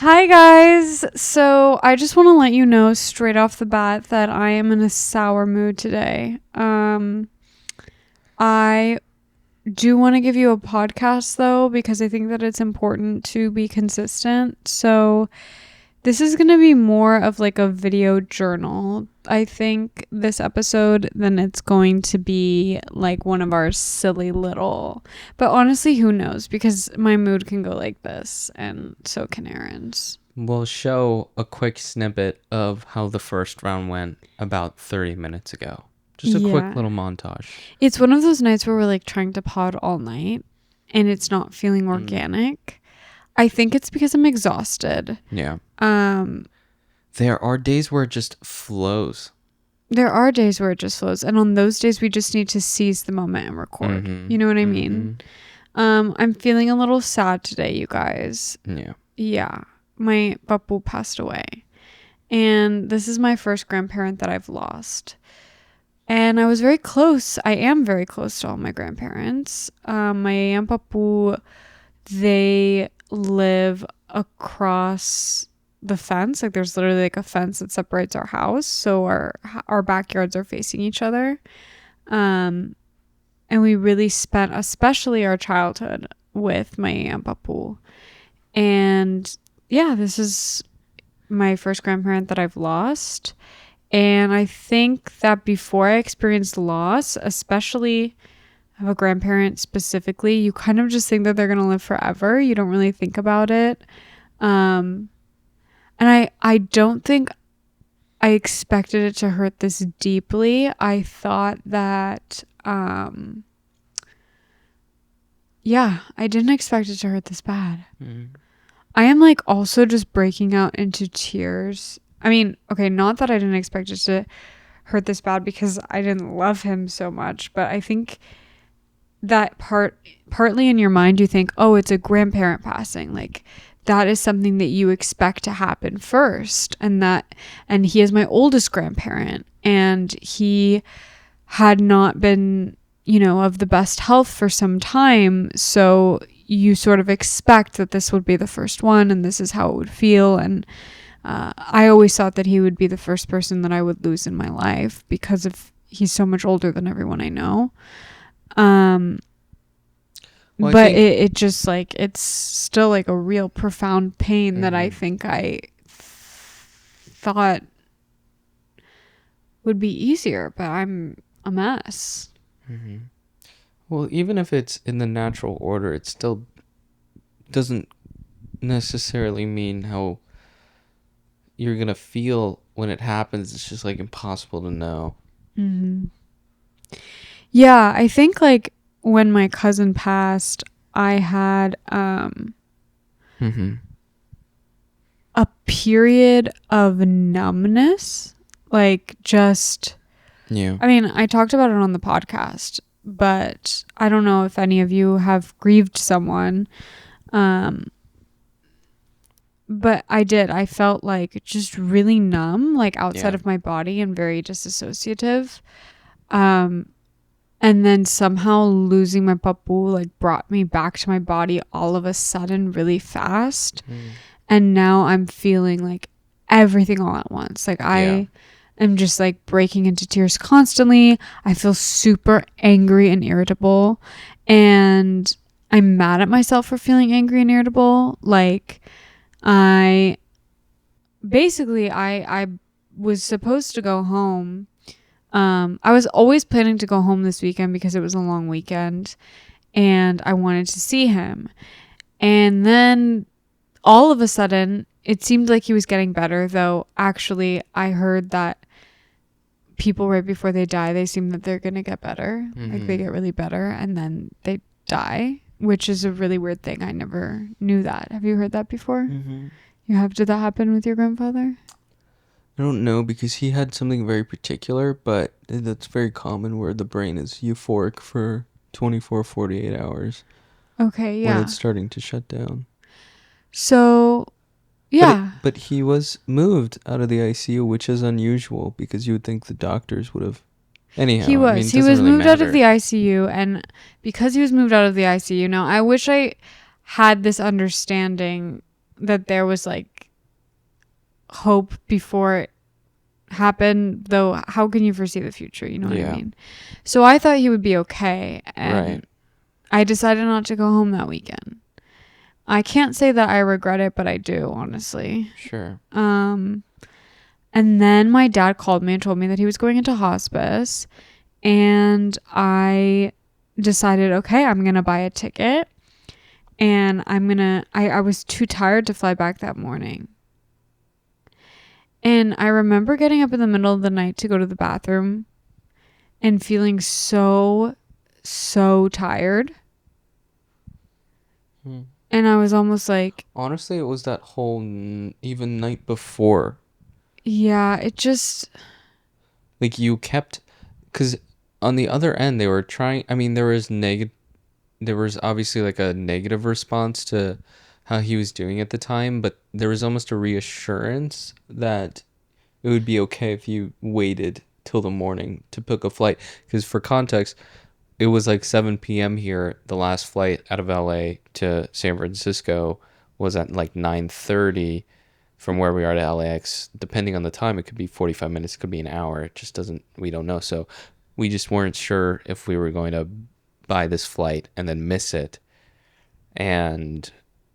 Hi guys. So I just want to let you know straight off the bat that I am in a sour mood today. I do want to give you a podcast though because I think that it's important to be consistent. So this is going to be more of like a video journal. I think this episode, then it's going to be like one of our silly little, but honestly, who knows? Because my mood can go like this and so can Aaron's. We'll show a quick snippet of how the first round went about 30 minutes ago. Just a quick little montage. It's one of those nights where we're like trying to pod all night and it's not feeling organic. I think it's because I'm exhausted. Yeah. There are days where it just flows. There are days where it just flows. And on those days, we just need to seize the moment and record. Mm-hmm. You know what I mean? I'm feeling a little sad today, you guys. Yeah. Yeah. My papu passed away. And this is my first grandparent that I've lost. And I was very close. I am very close to all my grandparents. My and papu, they live across the fence. Like there's literally like a fence that separates our house, so our backyards are facing each other, and we really spent especially our childhood with my aunt papu. And yeah, this is my first grandparent that I've lost. And I think that before I experienced loss, especially of a grandparent specifically, you kind of just think that they're going to live forever. You don't really think about it. And I don't think I expected it to hurt this deeply. I thought that, I didn't expect it to hurt this bad. I am like also just breaking out into tears. I mean, okay, not that I didn't expect it to hurt this bad because I didn't love him so much, but I think that partly in your mind you think, oh, it's a grandparent passing, like that is something that you expect to happen first, and he is my oldest grandparent, and he had not been, of the best health for some time, so you sort of expect that this would be the first one and this is how it would feel. And I always thought that he would be the first person that I would lose in my life because he's so much older than everyone I know. Well, but it just like, it's still like a real profound pain that I think I thought would be easier, but I'm a mess. Mm-hmm. Well, even if it's in the natural order, it still doesn't necessarily mean how you're going to feel when it happens. It's just like impossible to know. Mm-hmm. Yeah, I think like when my cousin passed, I had a period of numbness, like just, I mean, I talked about it on the podcast, but I don't know if any of you have grieved someone. But I did. I felt like just really numb, like outside of my body, and very disassociative. And then somehow losing my papu like brought me back to my body all of a sudden really fast. And now I'm feeling like everything all at once. Like I am just like breaking into tears constantly. I feel super angry and irritable. And I'm mad at myself for feeling angry and irritable. Like I was supposed to go home. I was always planning to go home this weekend because it was a long weekend and I wanted to see him. And then all of a sudden, it seemed like he was getting better, though actually I heard that people right before they die, they seem that they're going to get better. Like they get really better and then they die, which is a really weird thing. I never knew that. Have you heard that before? Did that happen with your grandfather? I don't know, because he had something very particular, but that's very common where the brain is euphoric for 24, 48 hours. Okay, yeah. When it's starting to shut down. So, yeah. But he was moved out of the ICU, which is unusual because you would think the doctors would have. Anyhow, he was. I mean, he was really moved out of the ICU, and because he was moved out of the ICU, now I wish I had this understanding that there was like hope before it happened, though. How can you foresee the future? You know what I mean? So I thought he would be okay, and I decided not to go home that weekend. I can't say that I regret it, but I do, honestly. Sure. And then my dad called me and told me that he was going into hospice, and I decided, okay, I'm gonna buy a ticket, and I was too tired to fly back that morning. And I remember getting up in the middle of the night to go to the bathroom and feeling so tired. And I was almost like... Honestly, it was that whole even night before. Yeah, it just... Like, you kept... Because on the other end, they were trying... I mean, there was obviously, like, a negative response to how he was doing at the time, but there was almost a reassurance that it would be okay if you waited till the morning to book a flight. Because for context, it was like 7 p.m. here. The last flight out of LA to San Francisco was at like 9:30 from where we are to LAX. Depending on the time, it could be 45 minutes, it could be an hour. It just doesn't, we don't know. So we just weren't sure if we were going to buy this flight and then miss it,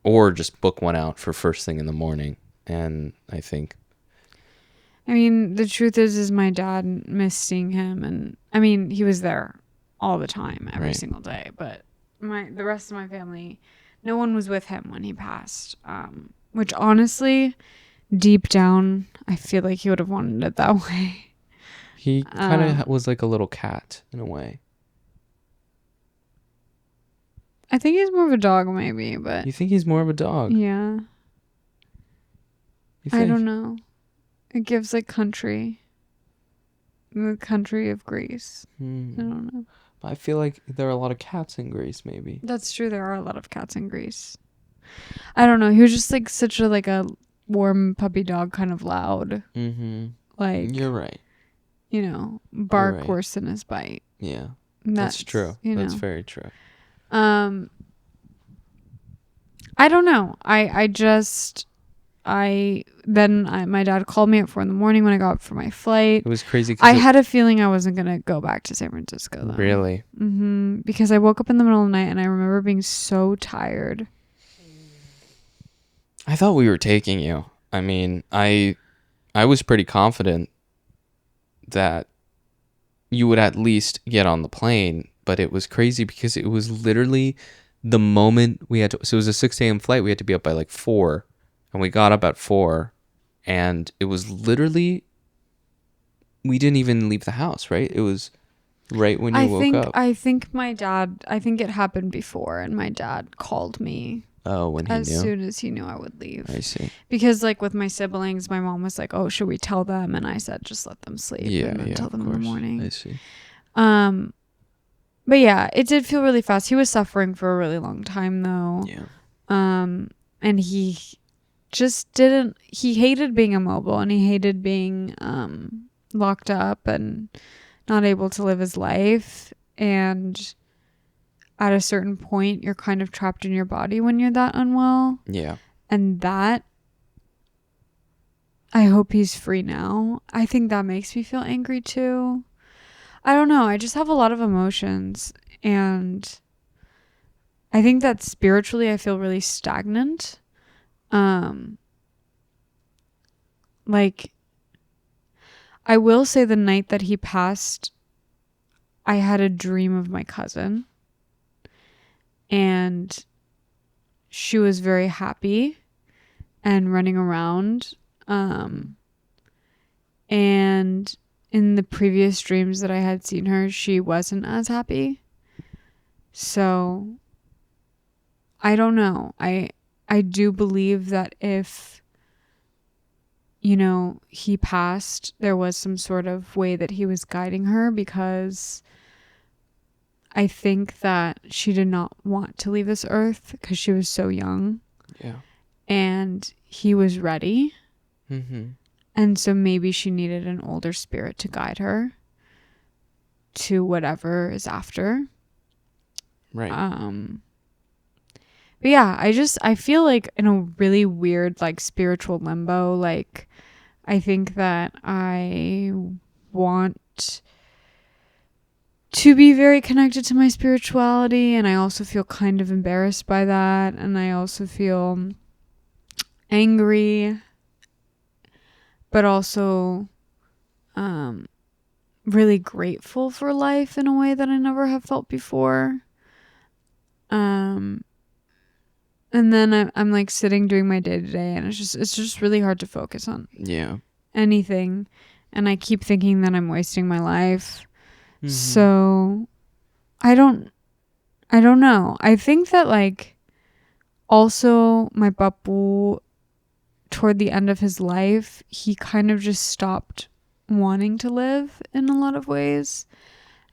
or just book one out for first thing in the morning. And I mean, the truth is my dad missed seeing him, and I mean, he was there all the time, every single day, but the rest of my family, no one was with him when he passed, which honestly, deep down, I feel like he would have wanted it that way. He kind of was like a little cat in a way. I think he's more of a dog, maybe, but... You think he's more of a dog? Yeah. I don't know. It gives like country. The country of Greece. I don't know. I feel like there are a lot of cats in Greece, maybe. That's true. There are a lot of cats in Greece. I don't know. He was just like such a like a warm puppy dog, kind of loud. Mm-hmm. Like, you're right. You know, bark worse than his bite. Yeah, that's true. That's very true. I don't know. My dad called me at 4 a.m. when I got up for my flight. It was crazy. I had a feeling I wasn't going to go back to San Francisco, though. Really? Mm-hmm. Because I woke up in the middle of the night and I remember being so tired. I thought we were taking you. I mean, I was pretty confident that you would at least get on the plane, but it was crazy because it was literally the moment we had to... So it was a 6 a.m. flight. We had to be up by like 4, and we got up at 4, and it was literally... We didn't even leave the house, right? It was right when you woke up. I think it happened before, and my dad called me. Oh, when he knew? As soon as he knew I would leave. I see. Because like with my siblings, my mom was like, "Oh, should we tell them?" And I said, "Just let them sleep and then tell them in the morning." I see. But yeah, it did feel really fast. He was suffering for a really long time though. Yeah. And he just didn't... He hated being immobile, and he hated being locked up and not able to live his life. And at a certain point, you're kind of trapped in your body when you're that unwell. Yeah. And that, I hope he's free now. I think that makes me feel angry too. I don't know. I just have a lot of emotions. And I think that spiritually I feel really stagnant. Like, I will say the night that he passed, I had a dream of my cousin. And she was very happy and running around. And in the previous dreams that I had seen her, she wasn't as happy. So I don't know. I do believe that if, you know, he passed, there was some sort of way that he was guiding her, because I think that she did not want to leave this earth because she was so young. Yeah. And he was ready. Mm-hmm. And so maybe she needed an older spirit to guide her to whatever is after. Right. But yeah, I feel like in a really weird, like, spiritual limbo. Like, I think that I want to be very connected to my spirituality, and I also feel kind of embarrassed by that, and I also feel angry, but also um really grateful for life in a way that I never have felt before. Um and then I'm like sitting doing my day to day, and it's just really hard to focus on Yeah. anything, and I keep thinking that I'm wasting my life. Mm-hmm. So I don't know. I think that like also my papu toward the end of his life, he kind of just stopped wanting to live in a lot of ways,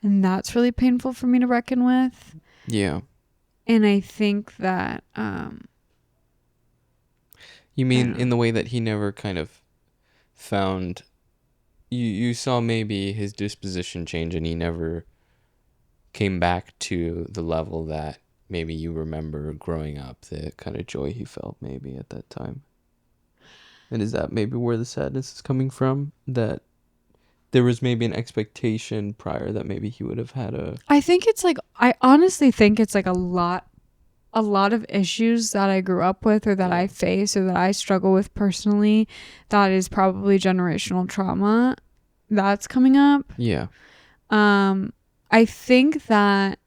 and that's really painful for me to reckon with. Yeah. And I think that You I mean don't know. in the way that he never kind of found you saw maybe his disposition change and he never came back to the level that maybe you remember growing up, the kind of joy he felt maybe at that time. And is that maybe where the sadness is coming from? That there was maybe an expectation prior that maybe he would have had a I think it's like I honestly think it's like a lot of issues that I grew up with or that yeah. I face or that I struggle with personally that is probably generational trauma that's coming up. Yeah. Um I think that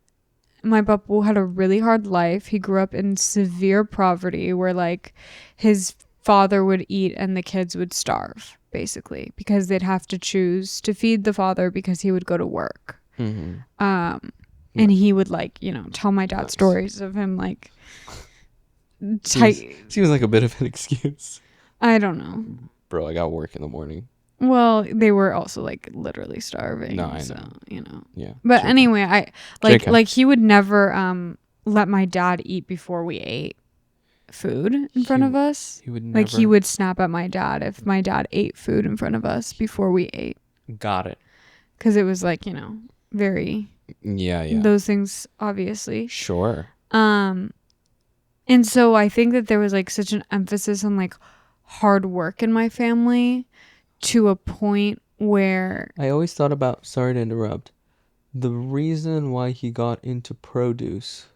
my papu had a really hard life. He grew up in severe poverty where like his father would eat and the kids would starve basically because they'd have to choose to feed the father because he would go to work. Mm-hmm. Um No, and he would like, tell my dad nice. stories of him like Seems tight. seems like a bit of an excuse. I don't know. Bro, I got work in the morning. Well, they were also like literally No, starving, I so, know. you know. Yeah. But JK. anyway, I JK. like he would never let my dad eat before we ate food in front of us. He would Like he never would snap at my dad if my dad ate food in front of us before we ate, got it. cuz it was like, very Yeah, yeah. those things obviously. Sure. Um and so I think that there was like such an emphasis on like hard work in my family to a point where I always thought about, sorry to interrupt, the reason why he got into produce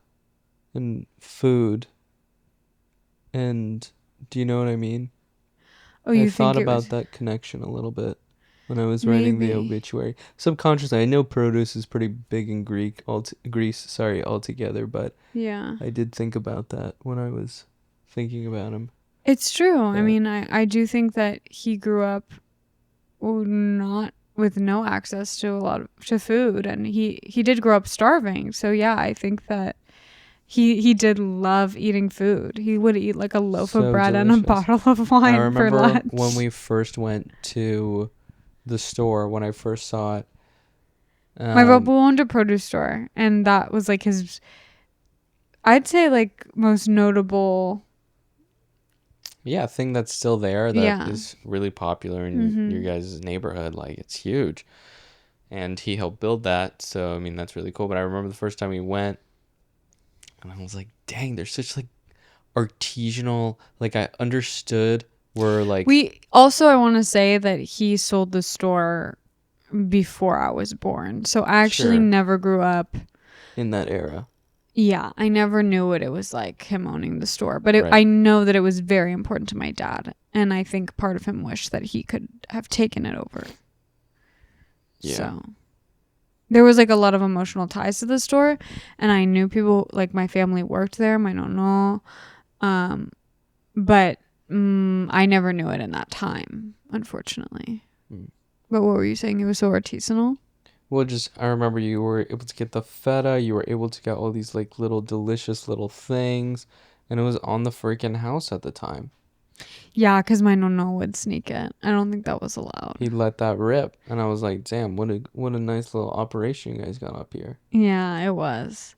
and food, and do you know what I mean? oh, I you thought think it was about that connection a little bit when I was writing the maybe. obituary. Subconsciously, I know produce is pretty big in Greece, sorry, altogether, but Yeah. I did think about that when I was thinking about him. It's true. I That mean, I do think that he grew up not with no access to a lot of to food, and he did grow up starving. So yeah, I think that he did love eating food. He would eat like a loaf of so bread and a delicious. bottle of I wine for remember when lunch. we first went to the store when I first saw it. My Um, Bobo owned a produce store, and that was like his, I'd say, like most notable. yeah, a thing that's still there that Yeah. is really popular in your Mhm. guys' neighborhood. Like, it's huge. And he helped build that. So, I mean, that's really cool. But I remember the first time we went, and I was like, dang, there's such like artisanal, like, I understood where, like, We also, I want to say that he sold the store before I was born. So I actually sure, never grew up. in that era. Yeah, I never knew what it was like him owning the store, but Right. I know that it was very important to my dad, and I think part of him wished that he could have taken it over. Yeah. So there was like a lot of emotional ties to the store, and I knew people like my family worked there, my nono, um, but I never knew it in that time, unfortunately. Mm. But what were you saying? It was so artisanal. Well, just, I remember you were able to get the feta, you were able to get all these, like, little delicious little things, and it was on the freaking house at the time. Yeah, because my nono would sneak it. I don't think that was allowed. He let that rip, and I was like, damn, what a nice little operation you guys got up here. Yeah, it was.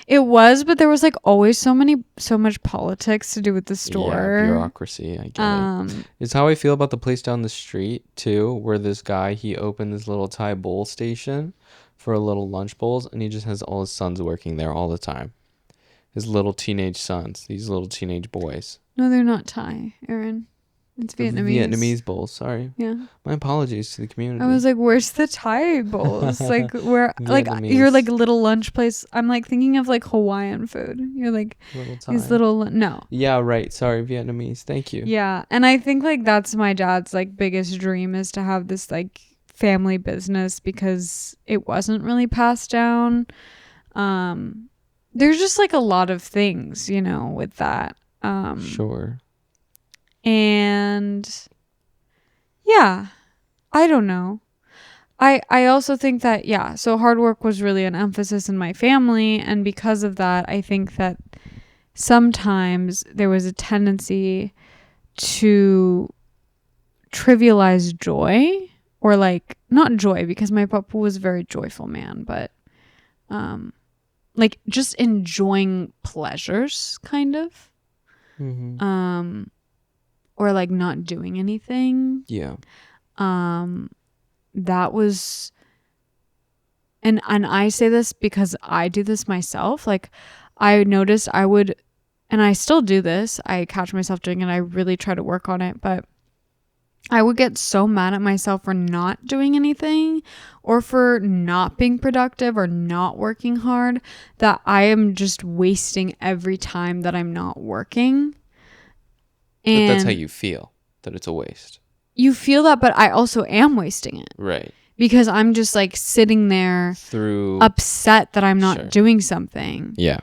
It was, but there was like always so much politics to do with the Yeah, store. bureaucracy, I get it. Um, It's how I feel about the place down the street too, where this guy, he opened this little Thai bowl station for a little lunch bowls, and he just has all his sons working there all the time. His little teenage sons, these little teenage boys. no, they're not Thai, Aaron. It's The Vietnamese. Vietnamese bowl. Sorry. Yeah. My apologies to the community. I was like, where's the Thai bowls? Like, where, like, you're like Vietnamese little lunch place. I'm like thinking of like Hawaiian food. You're like little these Thai. little, no. Yeah, right. Sorry, Vietnamese. Thank you. Yeah. And I think like that's my dad's like biggest dream is to have this like family business because it wasn't really passed down. There's just like a lot of things, you know, with that. Sure. And yeah, I don't know. I also think that, yeah, so hard work was really an emphasis in my family. And because of that, I think that sometimes there was a tendency to trivialize joy or like, not joy because my papa was a very joyful man, but like just enjoying pleasures kind of. Mm-hmm. Or like not doing anything. Yeah. That was, and I say this because I do this myself. Like I noticed I would, and I still do this. I catch myself doing it. I really try to work on it, but I would get so mad at myself for not doing anything or for not being productive or not working hard that I am just wasting every time that I'm not working. But that's how And you feel, that it's a waste. you feel that, but I also am wasting it. Right. Because I'm just like sitting there Through upset that I'm not Sure. doing something. Yeah.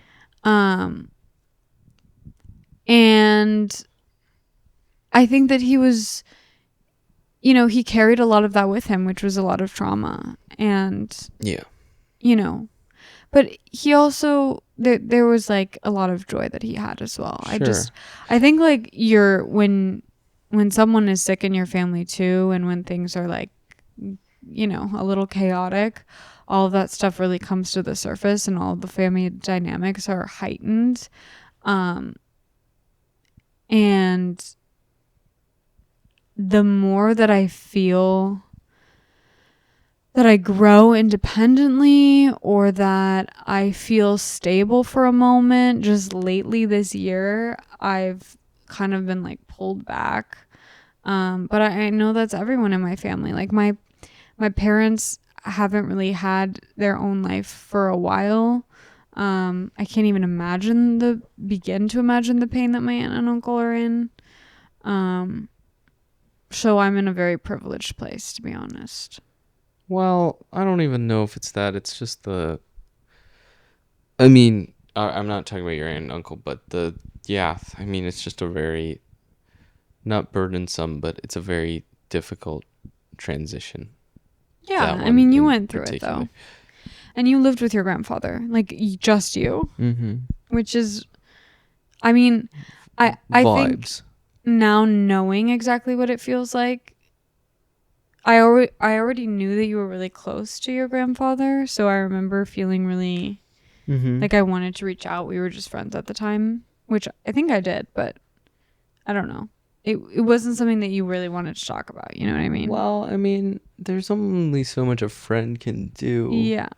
And I think that he was, you know, he carried a lot of that with him, which was a lot of trauma. And, Yeah. you know, but he also, there was like a lot of joy that he had as well. Sure. I think like when someone is sick in your family too, and when things are like, you know, a little chaotic, all of that stuff really comes to the surface and all of the family dynamics are heightened. And the more that I feel that I grow independently or that I feel stable for a moment, just lately this year, I've kind of been like pulled back. But I know that's everyone in my family. Like my parents haven't really had their own life for a while. I can't even begin to imagine the pain that my aunt and uncle are in. So I'm in a very privileged place, to be honest. Well, I don't even know if it's that. It's just I mean, I'm not talking about your aunt and uncle, but I mean, it's just a very, not burdensome, but it's a very difficult transition. Yeah, I mean, you went through it though. And you lived with your grandfather, like just you. Mm-hmm. Which is, I mean, I think now knowing exactly what it feels like, I already knew that you were really close to your grandfather, so I remember feeling really like I wanted to reach out. We were just friends at the time, which I think I did, but I don't know. It wasn't something that you really wanted to talk about, you know what I mean? Well, I mean, there's only so much a friend can do. Yeah.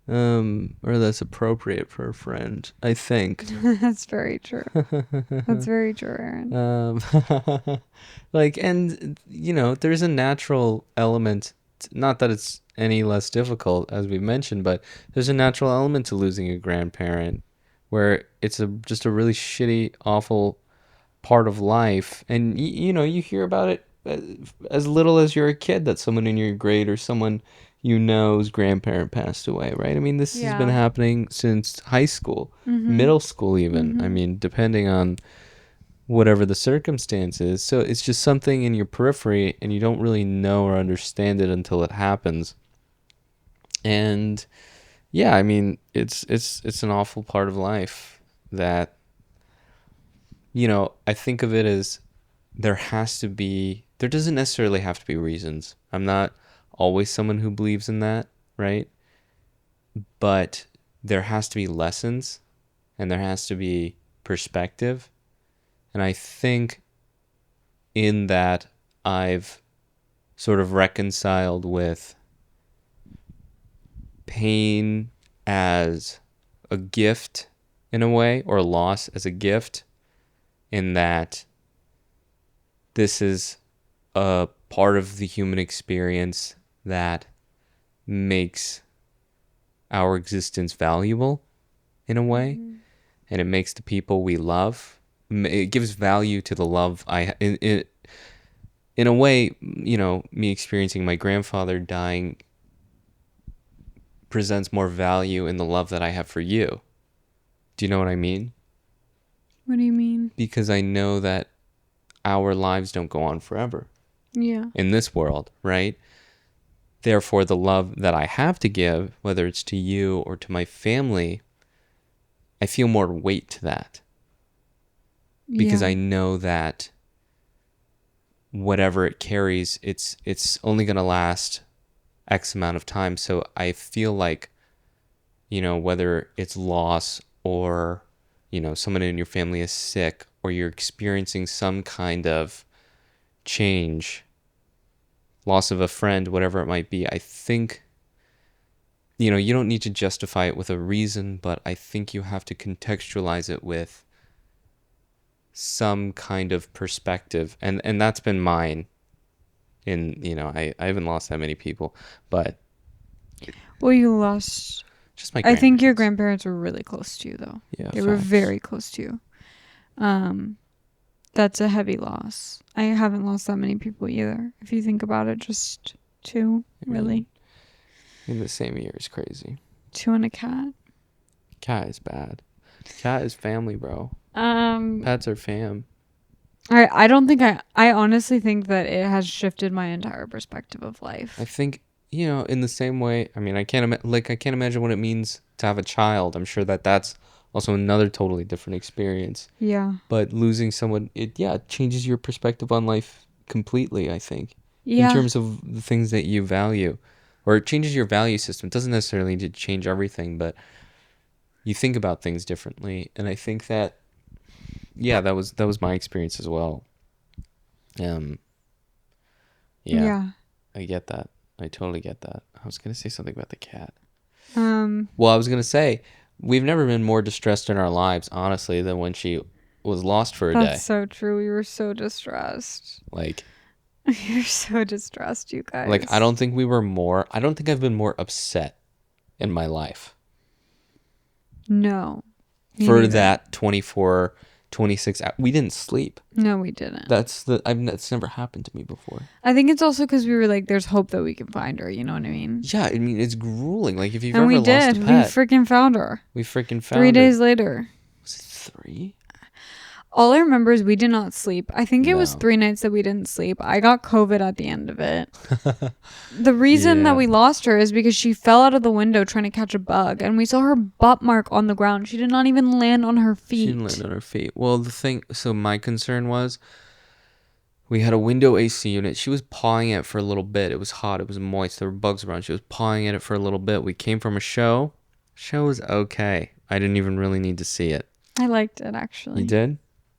Or that's appropriate for a friend, I think. That's very true. That's very true, Aaron. Like, and you know, there's a natural element, not that it's any less difficult as we mentioned, but there's a natural element to losing a grandparent where it's just a really shitty, awful part of life. And you know, you hear about it as little as you're a kid, that someone in your grade or someone you know's grandparent passed away, right? I mean, this has been happening since high school, middle school even. I mean, depending on whatever the circumstances. So it's just something in your periphery and you don't really know or understand it until it happens. And yeah, I mean, it's an awful part of life that, you know, I think of it as there doesn't necessarily have to be reasons. I'm not always someone who believes in that, right? But there has to be lessons and there has to be perspective. And I think in that I've sort of reconciled with pain as a gift in a way, or loss as a gift, in that this is a part of the human experience that makes our existence valuable in a way, Mhm. and it makes the people we love. It gives value to the love in a way. You know, me experiencing my grandfather dying presents more value in the love that I have for you. Do you know what I mean? What do you mean? Because I know that our lives don't go on forever Yeah. in this world, right? Therefore, the love that I have to give, whether it's to you or to my family, I feel more weight to that because Yeah. I know that whatever it carries, it's only going to last X amount of time. So I feel like, you know, whether it's loss or, you know, someone in your family is sick or you're experiencing some kind of change, loss of a friend, whatever it might be, I think, you know, you don't need to justify it with a reason, but I think you have to contextualize it with some kind of perspective. And that's been mine. In, you know, I haven't lost that many people, but Well, you lost. just my I think your grandparents. grandparents were really close to you, though. Yeah, They were facts. very close to you. Um, that's a heavy loss. I haven't lost that many people either. If you think about it, just two, I mean, really. in the same year is crazy. Two and a cat. Cat is bad. Cat is family, bro. Um, Pets are fam. I don't think I honestly think that it has shifted my entire perspective of life. I think, you know, in the same way. I mean, I can't imagine what it means to have a child. I'm sure that that's also another totally different experience. Yeah. But losing someone, it changes your perspective on life completely. I think in Yeah. terms of the things that you value, or it changes your value system. It doesn't necessarily need to change everything, but you think about things differently. And I think that, yeah, that was my experience as well. Um, yeah, Yeah. I get that. I totally get that. I was gonna say something about the cat. Um, Well, I was gonna say we've never been more distressed in our lives, honestly, than when she was lost for a that's day. so true. We were so distressed. Like, You're so distressed, you I guys. don't think we were more. I don't think I've been more upset in my life No. Me for neither. that 24, 26 hours. We didn't sleep. No, we didn't. That's never happened to me before. I think it's also because we were like, there's hope that we can find her. You know what I mean? Yeah, I mean it's grueling. Like if you've And we ever lost a did. We pet, freaking found her. we freaking 3 days found her. later. Was it 3? All I remember is we did not sleep. I think it was No. 3 nights that we didn't sleep. I got COVID at the end of it. The reason that Yeah. we lost her is because she fell out of the window trying to catch a bug, and we saw her butt mark on the ground. She did not even land on her She feet. didn't land on her feet. Well, so my concern was we had a window AC unit. She was pawing at it for a little bit. It was hot. It was moist. There were bugs around. She was pawing at it for a little bit. We came from a show. Show was okay. I didn't even really need to see it. I liked it, actually. You did?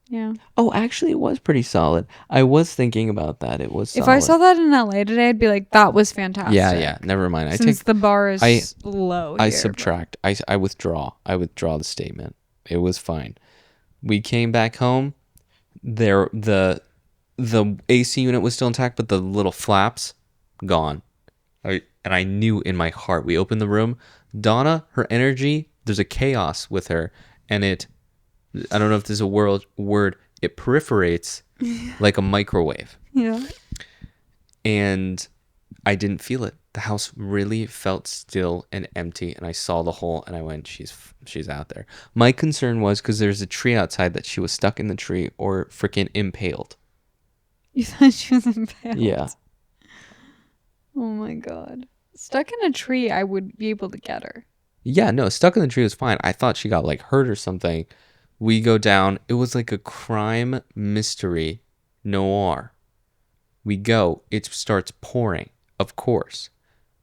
Yeah. Oh, actually, it was pretty solid. I was thinking about that. It was solid. If I saw that in LA today, I'd be like, that was fantastic. Yeah. Never mind. Since the bar is I- low I here, subtract. I withdraw. I withdraw the statement. It was fine. We came back home. The AC unit was still intact, but the little flaps gone. And I knew in my heart. We opened the room. Donna, her energy, there's a chaos with her, and I don't know if there's a word. It perforates like a microwave, but yeah. and I didn't feel it. The house really felt still and empty, and I saw the hole, and I went, she's out there. My concern was because there's a tree outside that she was stuck in the tree or freaking impaled. You thought she was impaled? Yeah. Oh my god. Stuck in a tree, I would be able to get her. Yeah, no, stuck in the tree was fine. I thought she got like hurt or something. We go down. It was like a crime mystery noir. We go. It starts pouring, of course.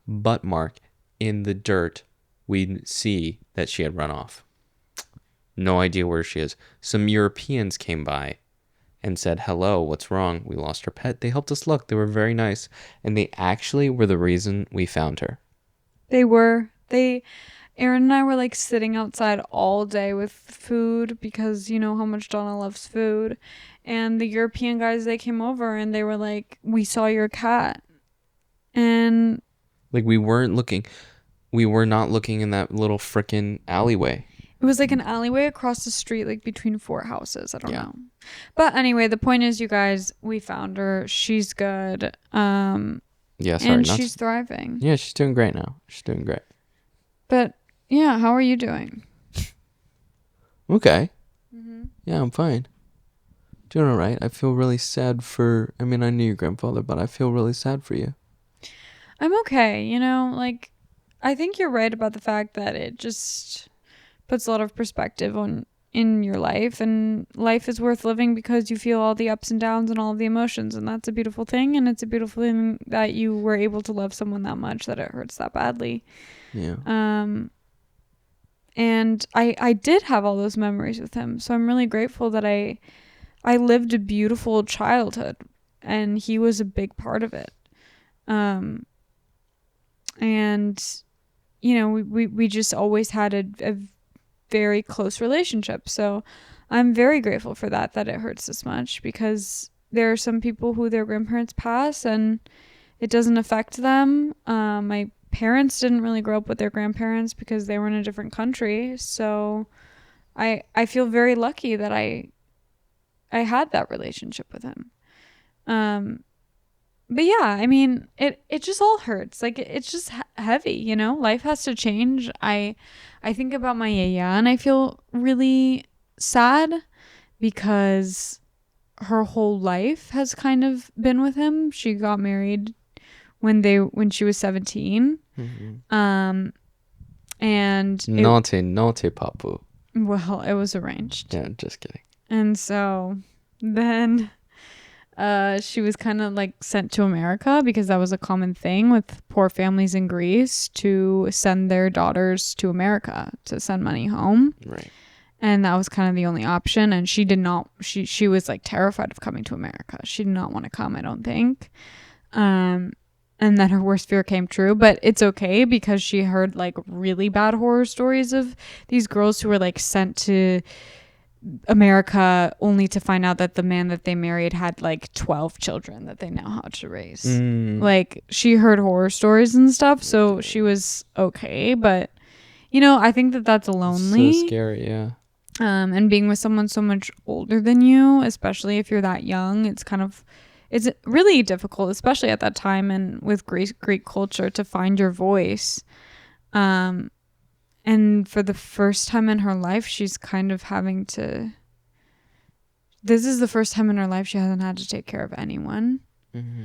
Butt mark in the dirt. We see that she had run off. No idea where she is. Some Europeans came by and said, hello, what's wrong? We lost our pet. They helped us look. They were very nice. And they actually were the reason we found her. They were. Aaron and I were like sitting outside all day with food because you know how much Donna loves food. And the European guys, they came over and they were like, "We saw your cat." And Like we were not looking in that little frickin' alleyway. it was like an alleyway across the street, like between 4 houses. I don't Yeah. know. But anyway, the point is, you guys, we found her. She's good. Yeah, sorry. And she's thriving. Yeah, she's doing great now. She's doing great. But yeah, how are you doing? Okay. Yeah, I'm fine. Doing all right. I feel really sad for, I mean, I knew your grandfather, but I feel really sad for you. I'm okay. You know, like, I think you're right about the fact that it just puts a lot of perspective on in your life, and life is worth living because you feel all the ups and downs and all of the emotions, and that's a beautiful thing. And it's a beautiful thing that you were able to love someone that much that it hurts that badly. Yeah. And I did have all those memories with him, so I'm really grateful that I lived a beautiful childhood, and he was a big part of it. And you know, we just always had a very close relationship. So I'm very grateful for that it hurts this much, because there are some people who their grandparents pass and it doesn't affect them. My parents didn't really grow up with their grandparents because they were in a different country. So I feel very lucky that I had that relationship with him. But yeah, I mean, it just all hurts. Like, it's just heavy, you know? Life has to change. I think about my yaya and I feel really sad because her whole life has kind of been with him. She got married when she was 17. Mm-hmm. And naughty papu. Well, it was arranged. Yeah, just kidding. And so then she was kind of like sent to America, because that was a common thing with poor families in Greece, to send their daughters to America to send money home. Right. And that was kind of the only option. And she did not, she was like terrified of coming to America. She did not want to come, I don't think. And then her worst fear came true, but it's okay, because she heard like really bad horror stories of these girls who were like sent to America only to find out that the man that they married had like 12 children that they know how to raise. Like, she heard horror stories and stuff, so she was okay. But you know, I think that that's lonely. So scary, yeah. And being with someone so much older than you, especially if you're that young, it's really difficult, especially at that time and with Greek culture, to find your voice. And for the first time in her life, she's kind of having to... This is the first time in her life she hasn't had to take care of anyone. Mm-hmm.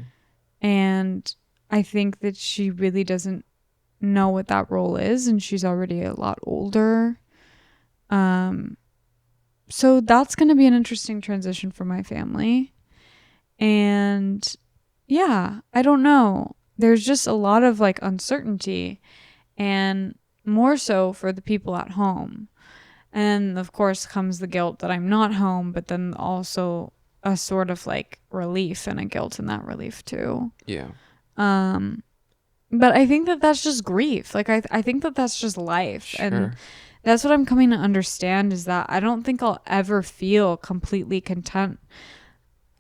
And I think that she really doesn't know what that role is, and she's already a lot older. So that's going to be an interesting transition for my family. And yeah, I don't know. There's just a lot of like uncertainty, and more so for the people at home. And of course comes the guilt that I'm not home, but then also a sort of like relief and a guilt in that relief too. Yeah. But I think that that's just grief. Like, I think that that's just life. Sure. And that's what I'm coming to understand, is that I don't think I'll ever feel completely content.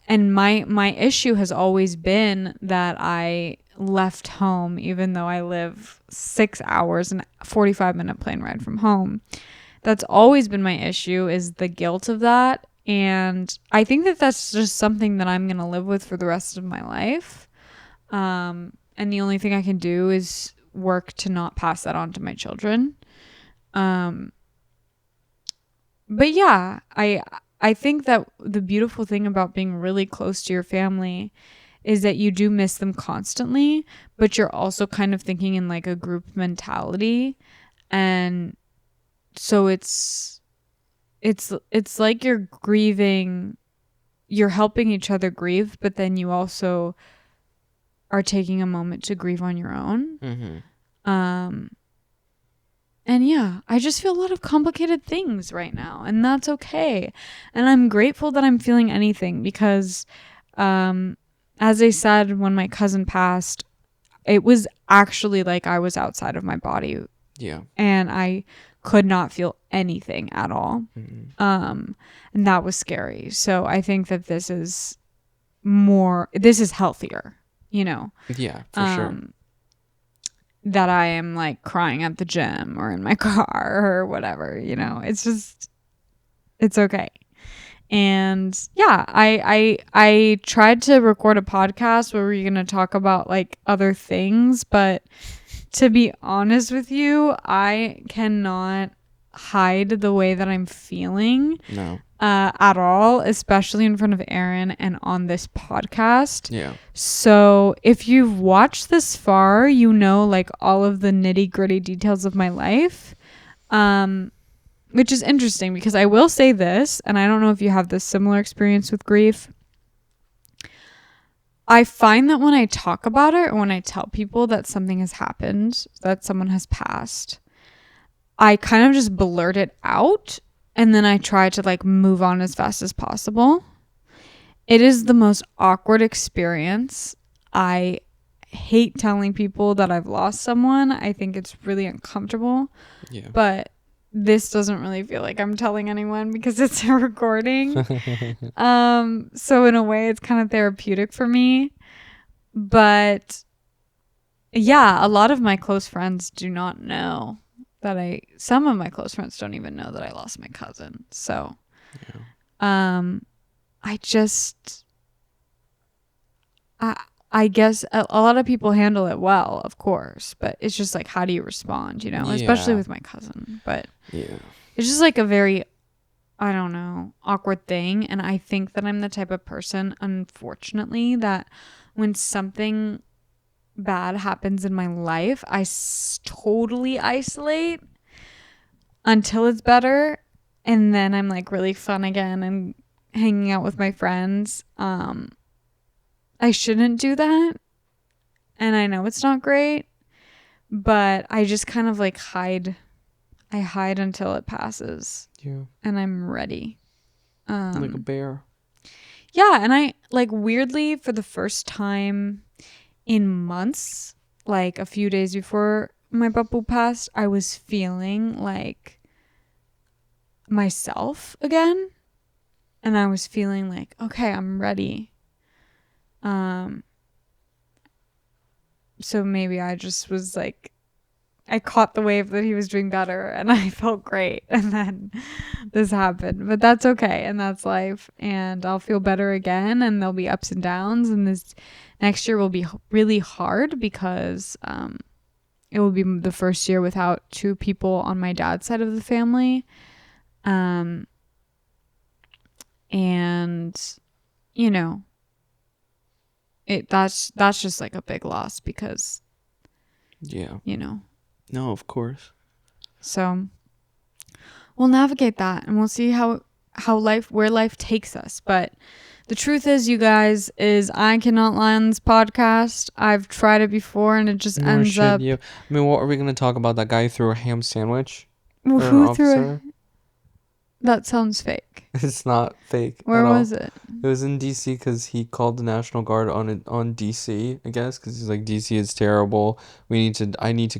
And my issue has always been that I left home, even though I live 6 hours and 45-minute plane ride from home. That's always been my issue, is the guilt of that. And I think that that's just something that I'm going to live with for the rest of my life. And the only thing I can do is work to not pass that on to my children. But yeah, I think that the beautiful thing about being really close to your family is that you do miss them constantly, but you're also kind of thinking in like a group mentality. And so it's like you're grieving, you're helping each other grieve, but then you also are taking a moment to grieve on your own. Mm-hmm. And yeah, I just feel a lot of complicated things right now, and that's okay. And I'm grateful that I'm feeling anything, because as I said, when my cousin passed, it was actually like I was outside of my body Yeah. And I could not feel anything at all. Mm-hmm. And that was scary. So I think that this is healthier, you know. Yeah, for sure. That I am like crying at the gym or in my car or whatever, you know. It's okay. And yeah, I tried to record a podcast where we're gonna talk about like other things, but to be honest with you, I cannot hide the way that I'm feeling No. at all, especially in front of Aaron and on this podcast. Yeah. So if you've watched this far, you know like all of the nitty gritty details of my life. Which is interesting because I will say this, and I don't know if you have this similar experience with grief. I find that when I talk about it or when I tell people that something has happened, that someone has passed, I kind of just blurt it out and then I try to like move on as fast as possible. It is the most awkward experience. I hate telling people that I've lost someone. I think it's really uncomfortable. Yeah. But this doesn't really feel like I'm telling anyone because it's a recording. So in a way it's kind of therapeutic for me. But yeah, a lot of my close friends do not know that some of my close friends don't even know that I lost my cousin. So I just I guess a lot of people handle it well, of course, but it's just like, how do you respond, you know, especially with my cousin. But yeah, it's just like a very, I don't know, awkward thing. And I think that I'm the type of person, unfortunately, that when something bad happens in my life, I totally isolate until it's better. And then I'm like really fun again and hanging out with my friends. I shouldn't do that. And I know it's not great, but I just kind of like hide. I hide until it passes. Yeah. And I'm ready. Like a bear. Yeah. And I like weirdly for the first time in months, like a few days before my papu passed, I was feeling like myself again. And I was feeling like, okay, I'm ready. So maybe I just was like, I caught the wave that he was doing better and I felt great. And then this happened, but that's okay. And that's life. And I'll feel better again. And there'll be ups and downs. And this next year will be really hard because it will be the first year without two people on my dad's side of the family. And, you know, that's just like a big loss because, yeah, you know. No, of course. So we'll navigate that and we'll see where life takes us. But the truth is, you guys, is I cannot lie on this podcast. I've tried it before and it just ends up. You. I mean, what are we going to talk about? That guy who threw a ham sandwich? Well, who threw it? That sounds fake. It's not fake. Where was it? It was in DC because he called the National Guard on DC, I guess, because he's like, DC is terrible. I need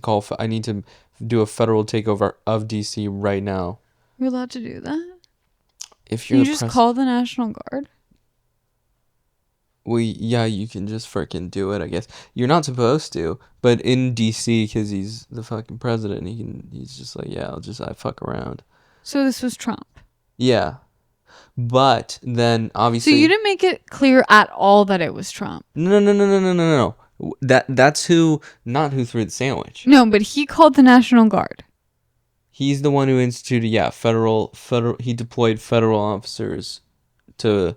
to do a federal takeover of DC right now. You're allowed to do that? If you just call the National Guard? Well, yeah, you can just freaking do it, I guess. You're not supposed to, but in DC, because he's the fucking president, he's just like, yeah, I fuck around. So this was Trump? Yeah. But then obviously, so you didn't make it clear at all that it was Trump. No. That's not who threw the sandwich. No, but he called the National Guard. He's the one who instituted, federal. He deployed federal officers to.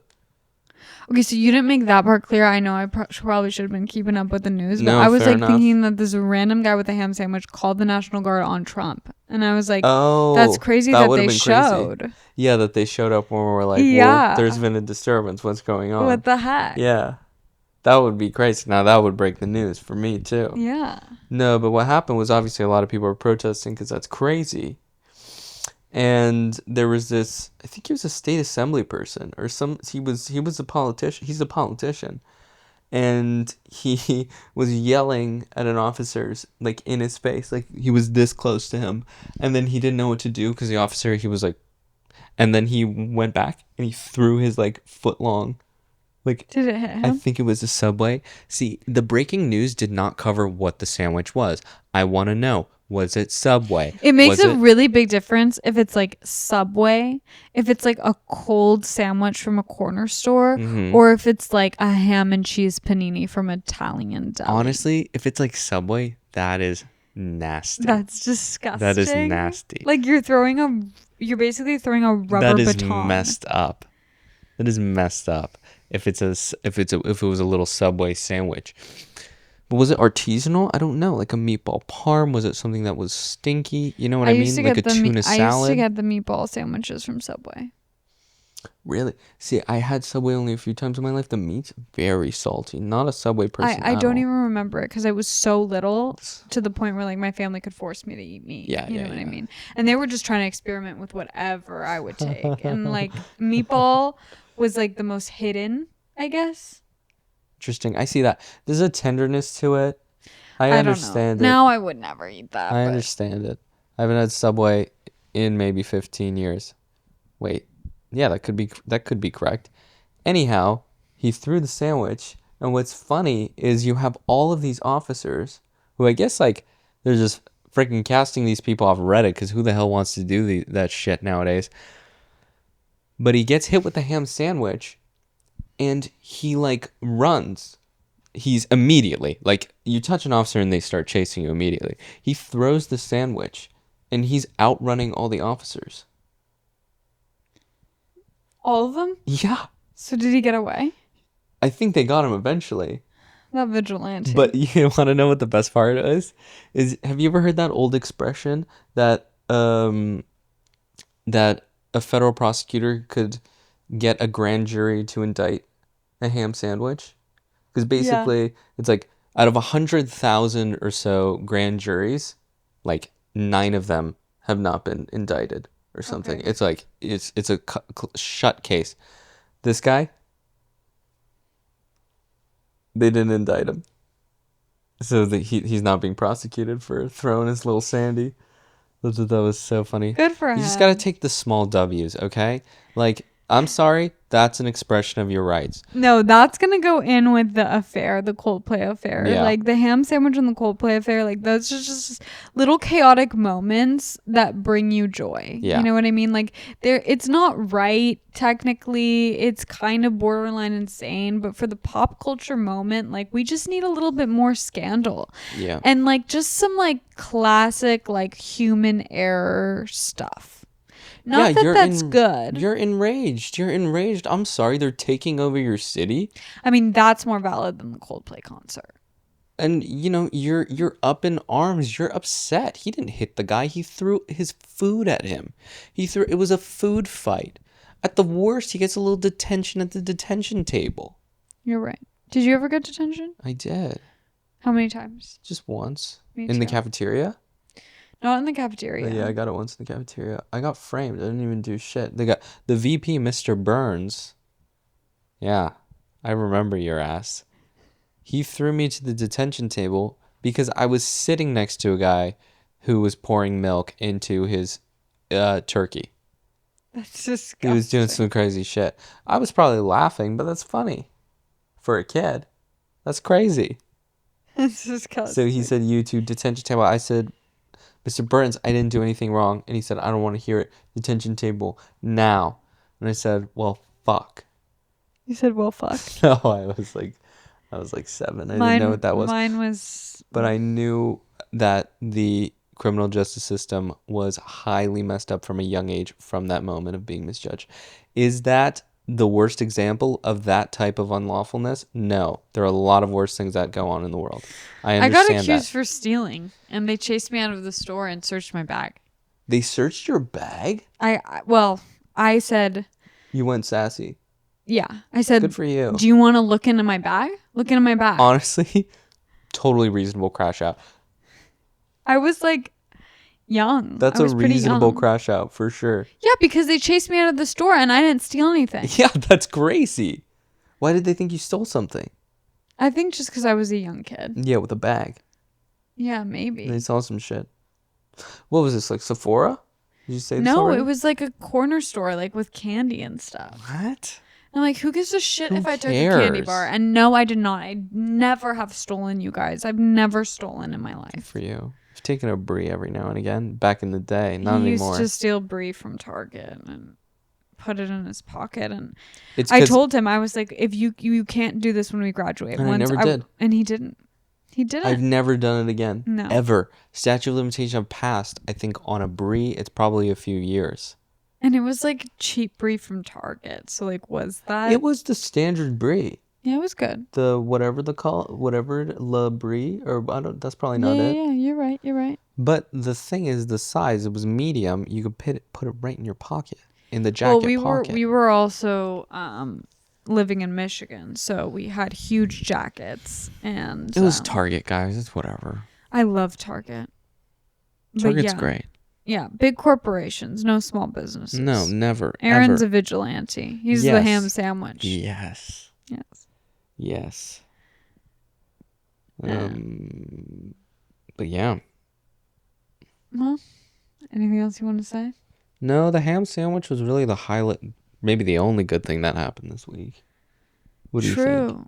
Okay, so you didn't make that part clear. I know I probably should have been keeping up with the news, but I was like thinking that this random guy with a ham sandwich called the National Guard on Trump, and I was like, "Oh, that's crazy that they showed." Crazy. Yeah, that they showed up when we were like, "Well, there's been a disturbance. What's going on?" What the heck? Yeah, that would be crazy. Now that would break the news for me too. Yeah. No, but what happened was obviously a lot of people were protesting because that's crazy. And there was this, I think he was a state assembly person or he was a politician. He's a politician. and he was yelling at an officer's like in his face, like he was this close to him, and then he didn't know what to do because the officer, he was like, and then he went back and he threw his like foot long, like Did it hit I him? think it was a Subway. See, the breaking news did not cover what the sandwich was. I want to know, was it Subway? It makes Was a it really big difference if it's like Subway, if it's like a cold sandwich from a corner store, Mhm. or if it's like a ham and cheese panini from Italian deli. Honestly, if it's like Subway, that is nasty. That's disgusting. That is nasty. Like you're basically throwing a rubber That is baton. messed up. That is messed up. If it was a little Subway sandwich, but was it artisanal? I don't know. Like a meatball parm? Was it something that was stinky? You know what I mean? Like a tuna I used to salad. get the meatball sandwiches from Subway. Really? See, I had Subway only a few times in my life. The meat's very salty. Not a Subway person. I at don't all. even remember it because I was so little to the point where like my family could force me to eat meat. Yeah, you yeah, know what I yeah. mean? And they were just trying to experiment with whatever I would take. And like meatball was like the most hidden, I guess. Interesting. I see that. There's a tenderness to it. I don't know. understand it. Now I would never eat that. I but understand it. I haven't had Subway in maybe 15 years. Wait. Yeah, that could be correct. Anyhow, he threw the sandwich, and what's funny is you have all of these officers who I guess like they're just freaking casting these people off Reddit because who the hell wants to do that shit nowadays? But he gets hit with the ham sandwich, and he like runs. He's immediately like you touch an officer and they start chasing you immediately. He throws the sandwich, and he's outrunning all the officers. all of them? Yeah. So did he get away? I think they got him eventually. That vigilante. But you want to know what the best part is? Have you ever heard that old expression that that a federal prosecutor could get a grand jury to indict a ham sandwich? Because basically, it's like out of 100,000 or so grand juries, like 9 of them have not been indicted or something. Okay. It's like it's a shut case. This guy, they didn't indict him. So he's not being prosecuted for throwing his little Sandy. That was so funny. Good for him. You just gotta take the small W's, okay? Like, I'm sorry, that's an expression of your rights. No, that's gonna go in with the affair, the Coldplay affair. Yeah. Like the ham sandwich and the Coldplay affair, like those are just little chaotic moments that bring you joy. Yeah. You know what I mean? Like it's not right technically. It's kind of borderline insane, but for the pop culture moment, like we just need a little bit more scandal. Yeah. And like just some like classic like human error stuff. Not that that's good. You're enraged. You're enraged. I'm sorry, they're taking over your city. I mean, that's more valid than the Coldplay concert. And you're up in arms. You're upset. He didn't hit the guy. He threw his food at him. It was a food fight. At the worst, he gets a little detention at the detention table. You're right. Did you ever get detention? I did. How many times? Just once. Me In the too. cafeteria? Not in the cafeteria. Yeah, I got it once in the cafeteria. I got framed. I didn't even do shit. They got the VP, Mr. Burns. Yeah, I remember your ass. He threw me to the detention table because I was sitting next to a guy who was pouring milk into his turkey. That's disgusting. He was doing some crazy shit. I was probably laughing, but that's funny. For a kid. That's crazy. That's disgusting. So he said, you to detention table. I said, Mr. Burns, I didn't do anything wrong. And he said, I don't want to hear it. Detention table now. And I said, well, fuck. You said, well, fuck. No, I was like 7. I didn't know what that was. Mine was... But I knew that the criminal justice system was highly messed up from a young age from that moment of being misjudged. Is that the worst example of that type of unlawfulness? No. There are a lot of worse things that go on in the world. I understand got accused that. for stealing, and they chased me out of the store and searched my bag. They searched your bag? I said... You went sassy. Yeah. I said... Good for you. Do you want to look into my bag? Look into my bag. Honestly, totally reasonable crash out. I was like... young. That's I a was pretty reasonable young. crash out for sure. Yeah, because they chased me out of the store and I didn't steal anything. Yeah, that's crazy. Why did they think you stole something? I think just because I was a young kid. Yeah, with a bag. Yeah, maybe. They saw some shit. What was this, like Sephora? Did you say this No, already? it was like a corner store, like with candy and stuff. What? I'm like, who gives a shit Who if I took a candy cares? bar? And no, I did not. I never have stolen, you guys. I've never stolen in my Good life. for you. I've taken a brie every now and again. Back in the day, not He anymore. used to steal brie from Target and put it in his pocket. And It's I 'cause- told him, I was like, if you can't do this when we graduate. And I never did. And he didn't. He didn't. I've never done it again. No. Ever. Statute of limitation have passed. I think on a brie, it's probably a few years. And it was like cheap brie from Target. So like, was that? It was the standard brie. Yeah, it was good. The whatever la brie, or I don't. That's probably not it. Yeah, you're right. You're right. But the thing is, the size. It was medium. You could put it right in your pocket, in the jacket pocket. We were also living in Michigan, so we had huge jackets, and It was Target, guys. It's whatever. I love Target. Target's great. Yeah, big corporations, no small businesses. No, never. Aaron's ever. a vigilante. He's the Yes. ham sandwich. Yes. Yes. Yes. Yeah. But yeah. Well, anything else you want to say? No, the ham sandwich was really the highlight, maybe the only good thing that happened this week. What do you think? True.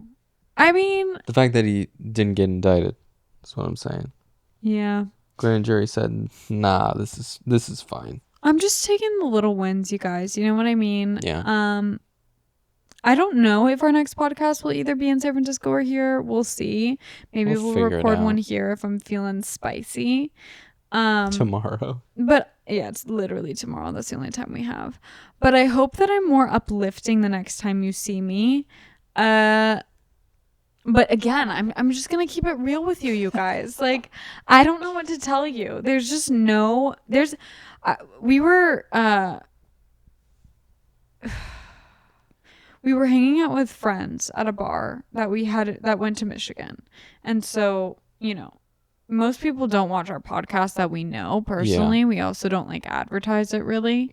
I mean, The fact that he didn't get indicted. That's what I'm saying. yeah. Grand jury said, "Nah, this is fine." I'm just taking the little wins, you guys. You know what I mean? Yeah. I don't know if our next podcast will either be in San Francisco or here. We'll see. Maybe We'll we'll figure it record one out. here if I'm feeling spicy. Tomorrow. But yeah, it's literally tomorrow. That's the only time we have. But I hope that I'm more uplifting the next time you see me. But again, I'm just gonna keep it real with you guys. Like, I don't know what to tell you. There's just no. We were hanging out with friends at a bar that went to Michigan, and so most people don't watch our podcast that we know personally. Yeah. We also don't like advertise it really.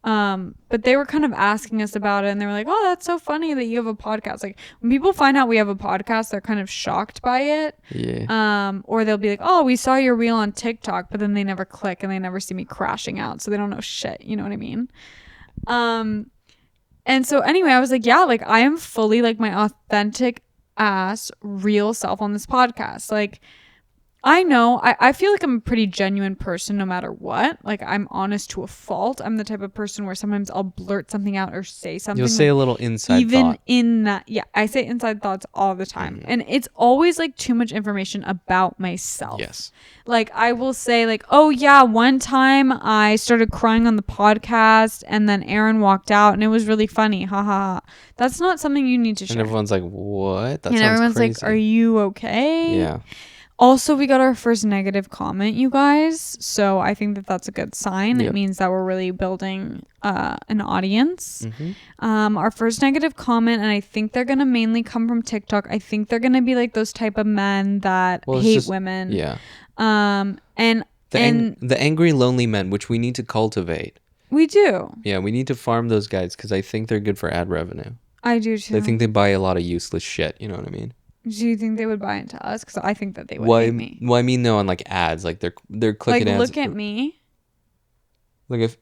But they were kind of asking us about it, and they were like, "Oh, that's so funny that you have a podcast." Like, when people find out we have a podcast, they're kind of shocked by it. Yeah. Or they'll be like, "Oh, we saw your reel on TikTok," but then they never click and they never see me crashing out, so they don't know shit. You know what I mean? And so anyway, I was like, "Yeah, like I am fully like my authentic ass, real self on this podcast." Like, I know, I feel like I'm a pretty genuine person no matter what. Like, I'm honest to a fault. I'm the type of person where sometimes I'll blurt something out or say something. You'll say a little inside even thought. in that. Yeah, I say inside thoughts all the time. And it's always like too much information about myself. Yes. Like, I will say like, "Oh yeah, one time I started crying on the podcast and then Aaron walked out and it was really funny. Ha ha ha." That's not something you need to share. And everyone's like, "What? That And sounds everyone's crazy." like, "Are you okay?" Yeah. Also, we got our first negative comment, you guys. So I think that that's a good sign. Yep. It means that we're really building an audience. Mm-hmm. Our first negative comment, and I think they're going to mainly come from TikTok. I think they're going to be like those type of men that hate women. Yeah. And The angry, lonely men, which we need to cultivate. we do. Yeah, we need to farm those guys because I think they're good for ad revenue. I do too. I think they buy a lot of useless shit. You know what I mean? Do you think they would buy into us? Because I think that they would Why? hate me. Well, I mean, no, on like ads, like they're Like, clicking ads. look at me. Like if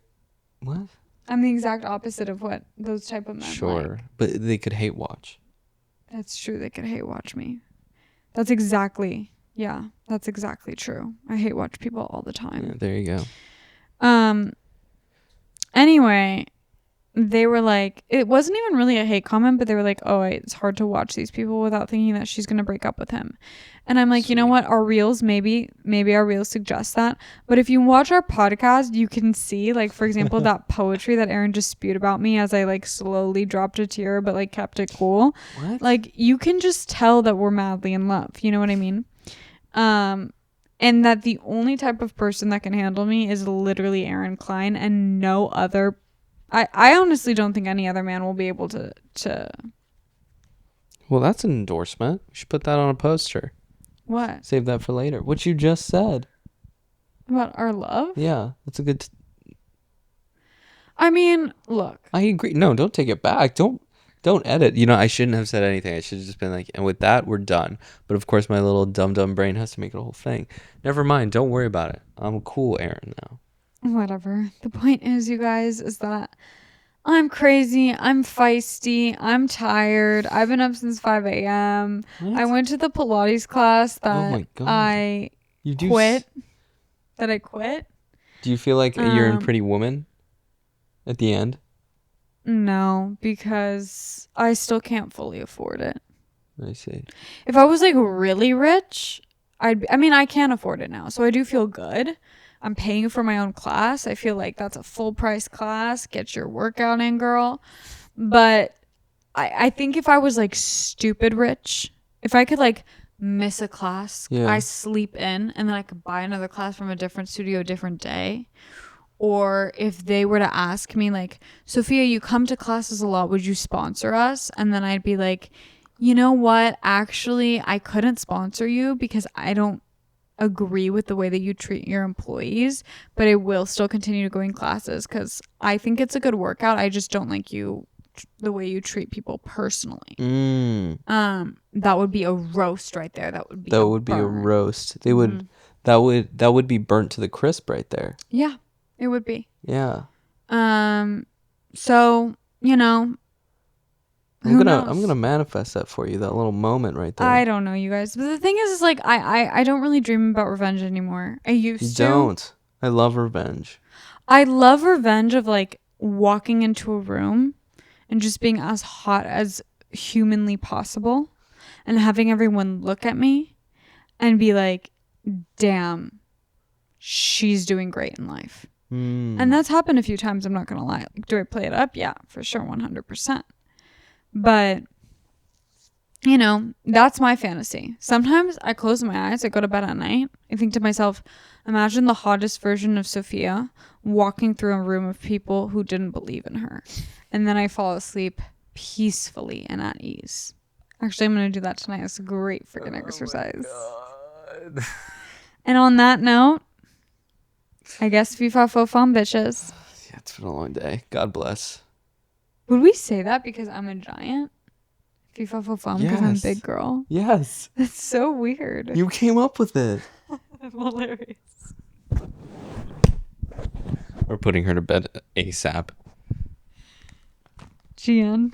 what? I'm the exact opposite of what those type of men Sure, like. but they could hate watch. That's true. They could hate watch me. That's exactly true. I hate watch people all the Yeah, time. there you go. Anyway, they were like, it wasn't even really a hate comment, but they were like, "Oh, it's hard to watch these people without thinking that she's going to break up with him." And I'm like, you know what? Our reels, maybe our reels suggest that. But if you watch our podcast, you can see, like, for example, that poetry that Aaron just spewed about me as I like slowly dropped a tear, but like kept it cool. What? Like, you can just tell that we're madly in love. You know what I mean? And that the only type of person that can handle me is literally Aaron Klein, and no other. I honestly don't think any other man will be able to. Well, that's an endorsement. We should put that on a poster. What? Save that for later. What you just said. About our love? Yeah, that's a good. I mean, look. I agree. No, don't take it back. Don't. Don't edit. I shouldn't have said anything. I should have just been like, and with that, we're done. But of course, my little dumb brain has to make it a whole thing. Never mind. Don't worry about it. I'm cool, Aaron, now. Whatever. The point is, you guys, is that I'm crazy. I'm feisty. I'm tired. I've been up since 5 a.m. I What? went to the Pilates class Oh that my God. I You do. quit. That I quit. Do you feel like you're in Pretty Woman at the end? No, because I still can't fully afford it. I see. If I was like really rich, I mean, I can afford it now. So I do feel good. I'm paying for my own class. I feel like that's a full price class. Get your workout in, girl. But I think if I was like stupid rich, if I could like miss a class, Yeah. I sleep in and then I could buy another class from a different studio, a different day. Or if they were to ask me like, Sophia, you come to classes a lot, would you sponsor us? And then I'd be like, you know what? Actually, I couldn't sponsor you because I don't agree with the way that you treat your employees, but I will still continue to go in classes because I think it's a good workout. I just don't like the way you treat people personally. That would be a roast right there. That would be a roast. They would that would be burnt to the crisp right there. Yeah, it would be. Yeah. So, I'm gonna manifest that for you, that little moment right there. I don't know, you guys. But the thing is like I don't really dream about revenge anymore. I used to. You don't. I love revenge. I love revenge of like walking into a room and just being as hot as humanly possible and having everyone look at me and be like, damn, she's doing great in life. And that's happened a few times, I'm not gonna lie. Like, do I play it up? Yeah, for sure, 100%. But that's my fantasy. Sometimes I close my eyes, I go to bed at night, I think to myself, imagine the hottest version of Sophia walking through a room of people who didn't believe in her, and then I fall asleep peacefully and at ease. Actually, I'm gonna do that tonight. It's a great freaking exercise. God. And on that note, I guess FIFA fo fum, bitches. Yeah, it's been a long day. God bless. Would we say that because I'm a giant? FIFA fo fum because I'm a big girl? Yes. That's so weird. You came up with it. Hilarious. We're putting her to bed ASAP. GN.